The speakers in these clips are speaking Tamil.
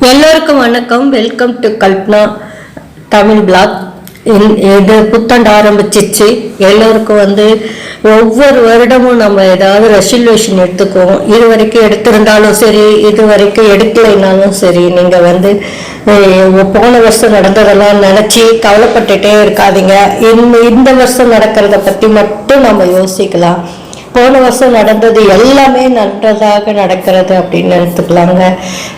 எல்லோருக்கும் வணக்கம். Welcome to Kalpana Tamil blog. இது புத்தாண்டு ஆரம்பிச்சிச்சு. எல்லோருக்கும் ஒவ்வொரு வருடமும் நம்ம ஏதாவது ரெசல்யூஷன் எடுத்துக்குவோம். இது வரைக்கும் எடுத்திருந்தாலும் சரி, இது வரைக்கும் எடுக்கலைனாலும் சரி, நீங்கள் போன வருஷம் நடந்ததெல்லாம் நினச்சி கவலைப்பட்டுட்டே இருக்காதீங்க. இந்த வருஷம் நடக்கிறத பற்றி மட்டும் நம்ம யோசிக்கலாம். போன வருஷம் நடந்தது எல்லாமே நல்லதாக நடக்கிறது அப்படின்னு எடுத்துக்கலாங்க.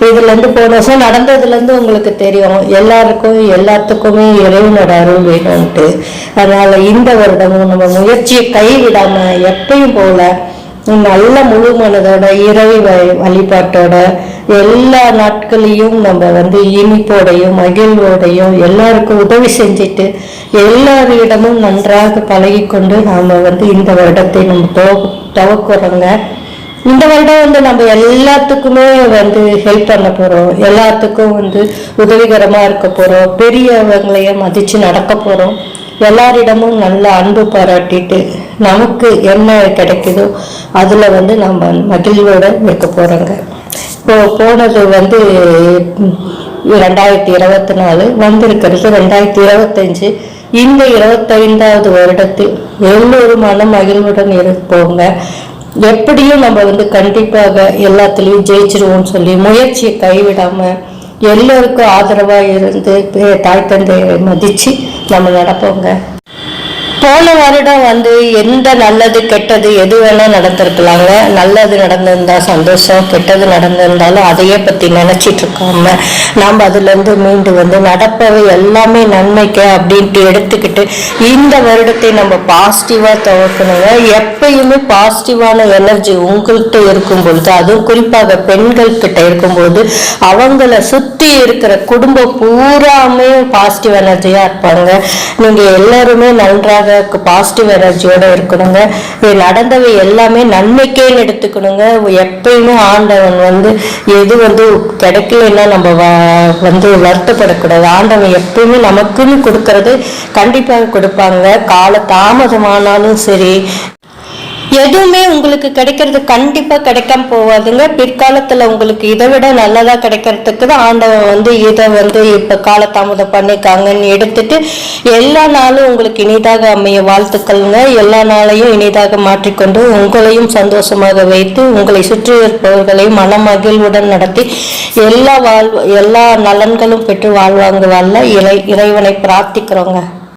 இதுலேருந்து போன வருஷம் நடந்ததுலேருந்து உங்களுக்கு தெரியும், எல்லாத்துக்குமே இறைவனோட அருள் வேணும்ட்டு. அதனால இந்த வருடமும் நம்ம முயற்சியை கைவிடாமல் எப்பயும் போல நல்ல முழு மனதோட இறை வழிபாட்டோட எல்லா நாட்களையும் நம்ம இனிப்போடையும் மகிழ்வோடையும் எல்லாருக்கும் உதவி செஞ்சுட்டு எல்லாரிடமும் நன்றாக பழகி கொண்டு நாம் இந்த வருடத்தை நம்ம துவக்குறோங்க. இந்த வருடம் நம்ம எல்லாத்துக்குமே ஹெல்ப் பண்ண போகிறோம். எல்லாத்துக்கும் உதவிகரமாக இருக்க போகிறோம். பெரியவங்களையும் மதித்து நடக்க போகிறோம். எல்லாரிடமும் நல்ல அன்பு பாராட்டிட்டு நமக்கு என்ன கிடைக்குதோ அதில் நம்ம மகிழ்வோடு இருக்க போகிறோங்க. போனது 2024 வந்திருக்கிறது 2025. இந்த 25வது வருடத்தில் எல்லோரும் மன மகிழ்வுடன் இருப்போங்க. எப்படியும் நம்ம கண்டிப்பாக எல்லாத்துலேயும் ஜெயிச்சிருவோம்னு சொல்லி முயற்சியை கைவிடாமல் எல்லோருக்கும் ஆதரவாக இருந்து தாய் தந்தையை மதித்து நம்ம நடப்போங்க. போன வருடம் எந்த நல்லது கெட்டது எது வேணால் நடந்திருக்கலாங்க. நல்லது நடந்திருந்தா சந்தோஷம், கெட்டது நடந்திருந்தாலும் அதையே பற்றி நினச்சிட்டு இருக்காம நாம் அதுலேருந்து மீண்டு நடப்பவை எல்லாமே நன்மைக்கு அப்படின்ட்டு எடுத்துக்கிட்டு இந்த வருடத்தை நம்ம பாசிட்டிவாக துவக்கணுங்க. எப்பயுமே பாசிட்டிவான எனர்ஜி உங்கள்கிட்ட இருக்கும் பொழுது, அதுவும் குறிப்பாக பெண்கள்கிட்ட இருக்கும்போது அவங்கள சுற்றி இருக்கிற குடும்பம் பூராமே பாசிட்டிவ் எனர்ஜியாக இருப்பாங்க. நீங்கள் எல்லாருமே நன்றாக பாசிட்டிவ் எனர்ஜியோட இருக்கணுங்க. நடந்தவை எல்லாமே நன்மைக்கேன்னு எடுத்துக்கணுங்க. எப்பயுமே ஆண்டவன் எது கிடைக்கலன்னா நம்ம வருத்தப்படக்கூடாது. ஆண்டவன் எப்பயுமே நமக்குன்னு கொடுக்கறது கண்டிப்பாக கொடுப்பாங்க. கால தாமதமானாலும் சரி, எதுவுமே உங்களுக்கு கிடைக்கிறது கண்டிப்பாக கிடைக்காம போவாதுங்க. பிற்காலத்தில் உங்களுக்கு இதை விட நல்லதாக கிடைக்கிறதுக்கு தான் ஆண்டவன் இதை இப்போ காலதாமதம் பண்ணிக்காங்கன்னு எடுத்துட்டு எல்லா நாளும் உங்களுக்கு இனிதாக அமைய வாழ்த்துக்கள்ங்க. எல்லா நாளையும் இனிதாக மாற்றிக்கொண்டு உங்களையும் சந்தோஷமாக வைத்து உங்களை சுற்றி இருப்பவர்களையும் மன மகிழ்வுடன் நடத்தி எல்லா நலன்களும் பெற்று வாழ்வாங்க. இறைவனை பிரார்த்திக்கிறோங்க.